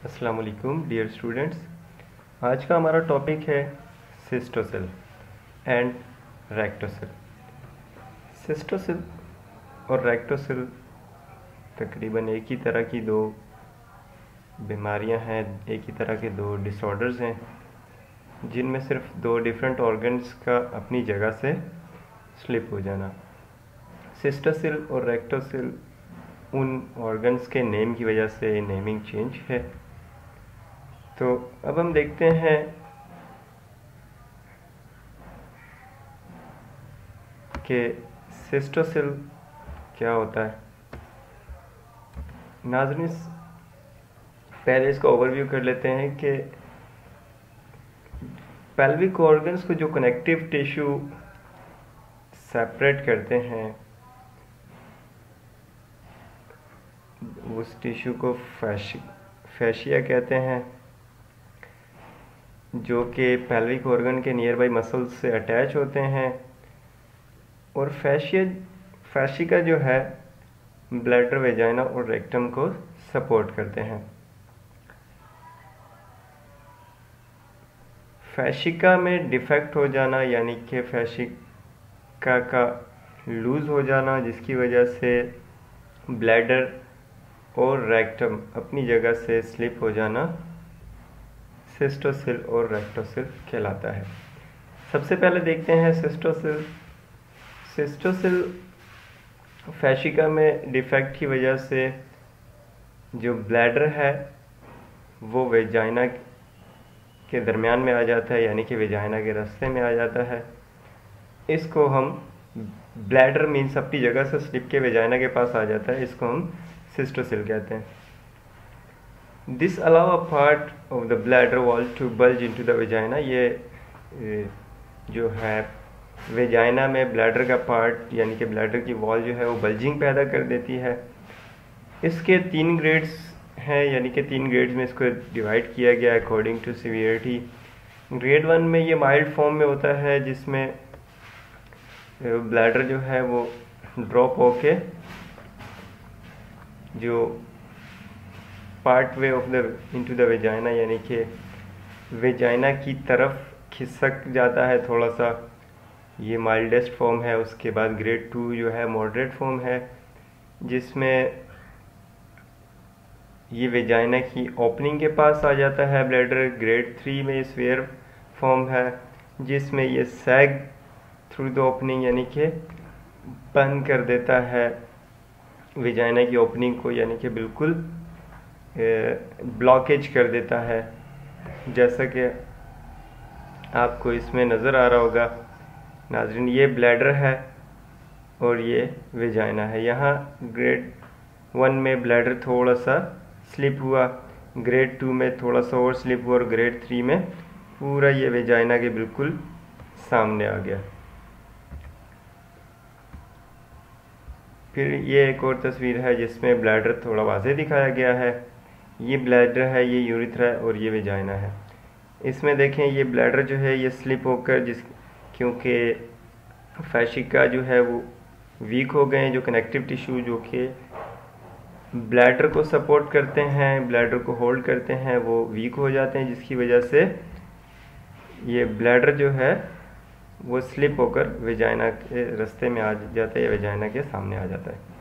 अस्सलाम वालेकुम dear students. आज का हमारा टॉपिक है सिस्टोसेल एंड रेक्टोसेल। सिस्टोसेल और रेक्टोसेल तकरीबन एक ही तरह की दो बीमारियां हैं, एक ही तरह के दो डिसऑर्डर्स हैं, जिनमें सिर्फ दो डिफरेंट ऑर्गन्स का अपनी जगह से स्लिप हो जाना। सिस्टोसेल और रेक्टोसेल उन ऑर्गन्स के नेम की वजह से नेमिंग चेंज है। तो अब हम देखते हैं कि सिस्टोसेल क्या होता है। नाज़रीन, पहले इसका ओवरव्यू कर लेते हैं कि पेल्विक ऑर्गन्स को जो कनेक्टिव टिश्यू सेपरेट करते हैं, उस टिश्यू को फैशिया कहते हैं, जो कि पेल्विक ऑर्गन के नियर बाई मसल्स से अटैच होते हैं। और फैशिका जो है ब्लैडर, वेजाइना और रेक्टम को सपोर्ट करते हैं। फैशिका में डिफेक्ट हो जाना यानी कि फैशिका का लूज हो जाना, जिसकी वजह से ब्लैडर और रेक्टम अपनी जगह से स्लिप हो जाना, सिस्टोसेल और रेक्टोसेल कहलाता है। सबसे पहले देखते हैं सिस्टोसेल। सिस्टोसेल फैशिका में डिफेक्ट की वजह से जो ब्लैडर है वो वेजाइना के दरमियान में आ जाता है, यानी कि वेजाइना के रास्ते में आ जाता है। इसको हम ब्लैडर मीन्स अपनी जगह से स्लिप के वेजाइना के पास आ जाता है, इसको हम सिस्टोसेल कहते हैं। This allow a part of the bladder wall to bulge into the vagina. ये जो है वेजाइना में ब्लैडर का पार्ट यानी कि ब्लैडर की वॉल जो है वो बल्जिंग पैदा कर देती है। इसके 3 ग्रेड्स हैं, यानी कि 3 ग्रेड्स में इसको डिवाइड किया गया अकॉर्डिंग टू सीवियरिटी। ग्रेड 1 में ये माइल्ड फॉर्म में होता है, जिसमें ब्लैडर जो है वो ड्रॉप होके जो part way of the into the vagina यानी कि वेजाइना की तरफ खिसक जाता है थोड़ा सा, ये माइल्डेस्ट फॉर्म है। उसके बाद ग्रेड 2 जो है मॉडरेट फॉर्म है, जिसमें ये वेजाइना की ओपनिंग के पास आ जाता है ब्लैडर। ग्रेड 3 में स्फीयर फॉर्म है, जिसमें ये सैग थ्रू द ओपनिंग यानी कि बंद कर देता है वेजाइना की ओपनिंग को, यानी कि बिल्कुल ब्लॉकेज कर देता है, जैसा कि आपको इसमें नज़र आ रहा होगा। नाज़रीन, ये ब्लैडर है और ये वेजाइना है। यहाँ ग्रेड 1 में ब्लैडर थोड़ा सा स्लिप हुआ, ग्रेड 2 में थोड़ा सा और स्लिप हुआ, और ग्रेड 3 में पूरा ये वेजाइना के बिल्कुल सामने आ गया। फिर ये एक और तस्वीर है जिसमें ब्लैडर थोड़ा वाज़ेह दिखाया गया है। ये ब्लैडर है, ये यूरिथ्रा है और ये वेजाइना है। इसमें देखें ये ब्लैडर जो है ये स्लिप होकर क्योंकि फैशिका जो है वो वीक हो गए हैं, जो कनेक्टिव टिश्यू जो कि ब्लैडर को सपोर्ट करते हैं, ब्लैडर को होल्ड करते हैं, वो वीक हो जाते हैं, जिसकी वजह से ये ब्लैडर जो है वो स्लिप होकर वेजाइना के रास्ते में आ जाता है या वेजाइना के सामने आ जाता है।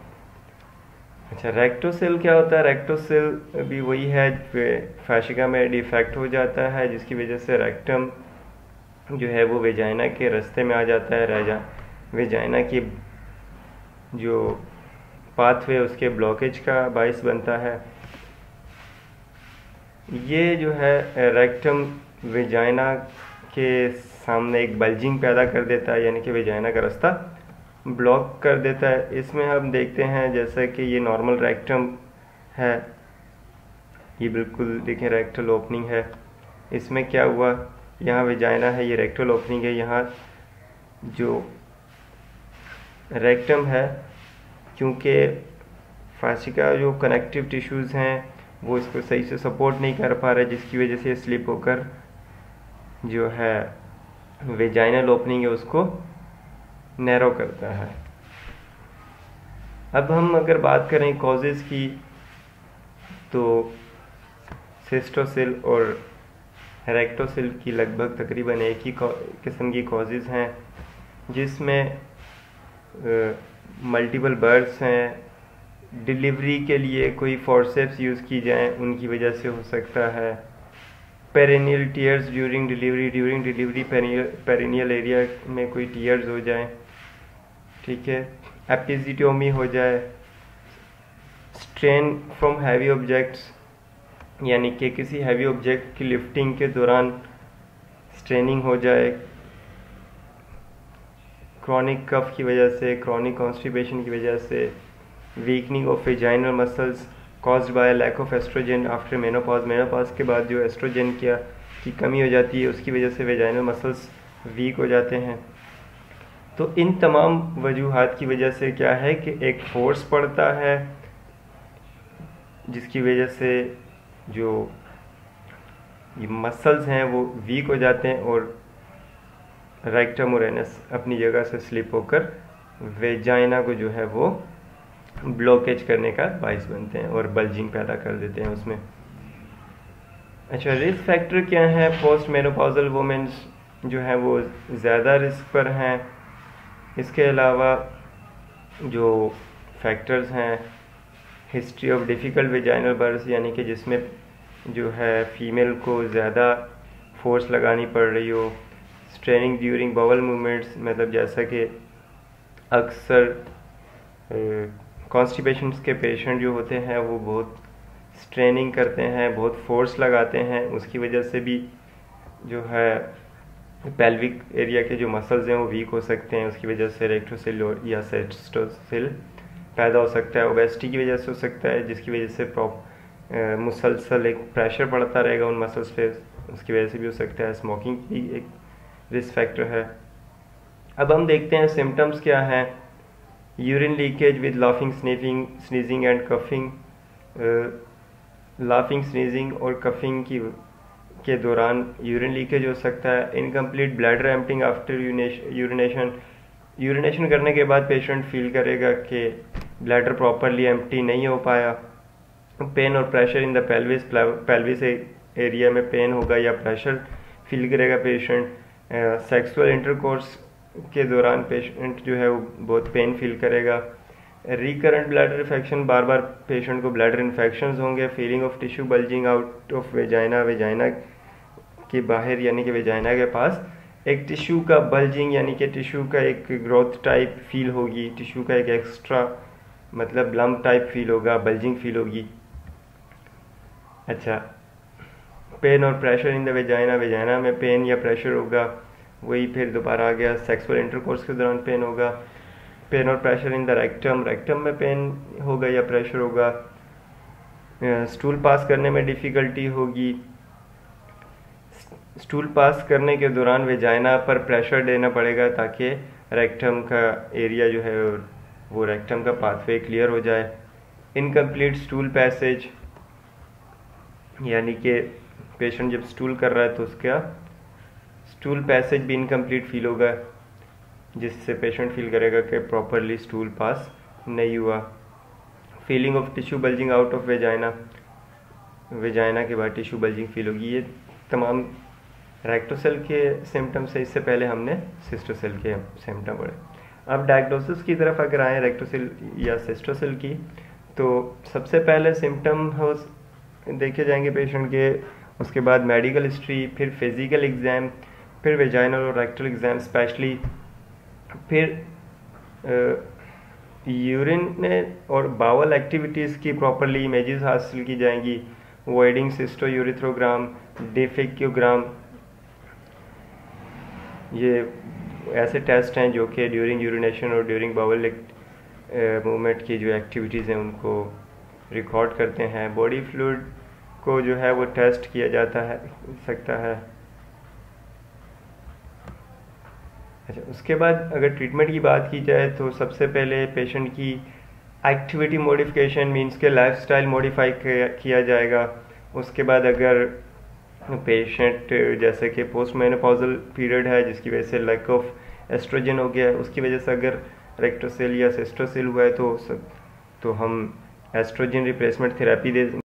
अच्छा, रेक्टोसेल क्या होता है? रेक्टोसेल भी वही है, फैशिका में डिफेक्ट हो जाता है, जिसकी वजह से रेक्टम जो है वो वेजाइना के रास्ते में आ जाता है। वेजाइना की जो पाथवे उसके ब्लॉकेज का बाइस बनता है। ये जो है रेक्टम वेजाइना के सामने एक बल्जिंग पैदा कर देता है, यानी कि वेजाइना का रास्ता ब्लॉक कर देता है। इसमें हम देखते हैं जैसा कि ये नॉर्मल रेक्टम है, ये बिल्कुल देखें रेक्टल ओपनिंग है। इसमें क्या हुआ, यहाँ वेजाइना है, ये रेक्टल ओपनिंग है। यहाँ जो रेक्टम है, क्योंकि फैशिका जो कनेक्टिव टिश्यूज़ हैं वो इसको सही से सपोर्ट नहीं कर पा रहे, जिसकी वजह से स्लिप होकर जो है वेजाइनल ओपनिंग है उसको नैरो करता है। अब हम अगर बात करें कॉजेज़ की, तो सिस्टोसिल और रेक्टोसिल की लगभग तकरीबन एक ही किस्म की कॉजेज़ हैं, जिसमें मल्टीपल बर्थ्स हैं, डिलीवरी के लिए कोई फोर्सेप्स यूज़ की जाएं उनकी वजह से हो सकता है, perineal tears during delivery perineal area में कोई टीयर्स हो जाएं, ठीक है, एपिजिटोमी हो जाए, स्ट्रेन फ्रॉम हैवी ऑब्जेक्ट्स यानी कि किसी हैवी ऑब्जेक्ट की लिफ्टिंग के दौरान स्ट्रेनिंग हो जाए, क्रॉनिक कफ की वजह से, क्रॉनिक कॉन्स्टिपेशन की वजह से, weakening of vaginal muscles caused by lack of oestrogen after menopause के बाद जो एस्ट्रोजन की कमी हो जाती है उसकी वजह से वेजाइनल मसल्स वीक हो जाते हैं। तो इन तमाम वजूहात की वजह से क्या है कि एक फोर्स पड़ता है जिसकी वजह से जो ये मसल्स हैं वो वीक हो जाते हैं और रेक्टम और एनस अपनी जगह से स्लिप होकर वेजाइना को जो है वो ब्लॉकेज करने का बाइस बनते हैं और बल्जिंग पैदा कर देते हैं उसमें। अच्छा, रिस्क फैक्टर क्या है? पोस्ट मेनोपॉजल वुमेन्स जो है वो ज़्यादा रिस्क पर हैं। इसके अलावा जो फैक्टर्स हैं, history of difficult vaginal birth यानी कि जिसमें जो है फीमेल को ज़्यादा फोर्स लगानी पड़ रही हो, स्ट्रेनिंग ड्यूरिंग बाउल मूवमेंट्स मतलब जैसा कि अक्सर कॉन्स्टिपेशन के पेशेंट जो होते हैं वो बहुत स्ट्रेनिंग करते हैं, बहुत फोर्स लगाते हैं, उसकी वजह से भी जो है पेल्विक एरिया के जो मसल्स हैं वो वीक हो सकते हैं, उसकी वजह से रेक्टोसिल या सिस्टोसिल पैदा हो सकता है। ओबेसिटी की वजह से हो सकता है जिसकी वजह से मुसलसल एक प्रेशर पड़ता रहेगा उन मसल्स पे, उसकी वजह से भी हो सकता है। स्मोकिंग की एक रिस्क फैक्टर है। अब हम देखते हैं सिम्टम्स क्या हैं। Urine leakage with laughing, sneezing and coughing. Laughing, sneezing और कफिंग के दौरान यूरिन लीकेज हो सकता है। Incomplete bladder emptying after urination करने के बाद पेशेंट फील करेगा कि ब्लैडर प्रॉपरली एम्प्टी नहीं हो पाया। पेन और pressure in the pelvis area में पेन होगा या प्रेशर फील करेगा पेशेंट। सेक्सुअल इंटरकोर्स के दौरान पेशेंट जो है वो बहुत पेन फील करेगा। रिकरेंट ब्लैडर इन्फेक्शन, बार बार पेशेंट को ब्लैडर इन्फेक्शंस होंगे। Feeling of tissue bulging out of vagina के बाहर यानी कि वेजाइना के पास एक टिश्यू का बल्जिंग यानी कि टिश्यू का एक ग्रोथ टाइप फील होगी, टिश्यू का एक एक्स्ट्रा मतलब लम्प टाइप फील होगा, बल्जिंग फील होगी। अच्छा, पेन और प्रेशर इन द वेजाइना में पेन या प्रेशर होगा, वही फिर दोबारा आ गया। सेक्सुअल इंटरकोर्स के दौरान पेन होगा। पेन और प्रेशर इन द रेक्टम में पेन होगा या प्रेशर होगा। स्टूल पास करने में डिफ़िकल्टी होगी। स्टूल पास करने के दौरान वेजाइना पर प्रेशर देना पड़ेगा ताकि रेक्टम का एरिया जो है वो रेक्टम का पाथवे क्लियर हो जाए। इनकम्प्लीट स्टूल पैसेज यानी कि पेशेंट जब स्टूल कर रहा है तो उसका स्टूल पैसेज भी इनकम्प्लीट फील होगा, जिससे पेशेंट फील करेगा कि प्रॉपरली स्टूल पास नहीं हुआ। Feeling of tissue bulging out of vagina के बाद टिश्यू बल्जिंग फील होगी। ये तमाम रेक्टोसेल के सिम्टम्स है। इससे पहले हमने सिस्टोसेल के सिम्टम पढ़े। अब डायग्नोसिस की तरफ अगर आए रेक्टोसेल या सिस्टोसेल की, तो सबसे पहले सिम्टम हो देखे जाएंगे पेशेंट के, उसके बाद मेडिकल हिस्ट्री, फिर फिजिकल एग्ज़ाम, फिर वेजाइनल और रेक्टल एग्ज़ाम स्पेशली, फिर यूरिन और बावल एक्टिविटीज़ की प्रॉपरली इमेजेस हासिल की जाएंगी। वॉइडिंग सिस्टोयूरिथ्रोग्राम, डिफेक्योग्राम, ये ऐसे टेस्ट हैं जो कि ड्यूरिंग यूरिनेशन और ड्यूरिंग बावल मूवमेंट की जो एक्टिविटीज़ हैं उनको रिकॉर्ड करते हैं। बॉडी फ्लूइड को जो है वो टेस्ट किया जाता है सकता है। अच्छा, उसके बाद अगर ट्रीटमेंट की बात की जाए तो सबसे पहले पेशेंट की एक्टिविटी मॉडिफिकेशन मींस के लाइफस्टाइल मॉडिफाई किया जाएगा। उसके बाद अगर पेशेंट जैसे कि पोस्ट मेनोपॉजल पीरियड है जिसकी वजह से लैक ऑफ एस्ट्रोजन हो गया है, उसकी वजह से अगर रेक्टोसेल या सिस्टोसेल हुआ है तो हम एस्ट्रोजन रिप्लेसमेंट थेरेपी दे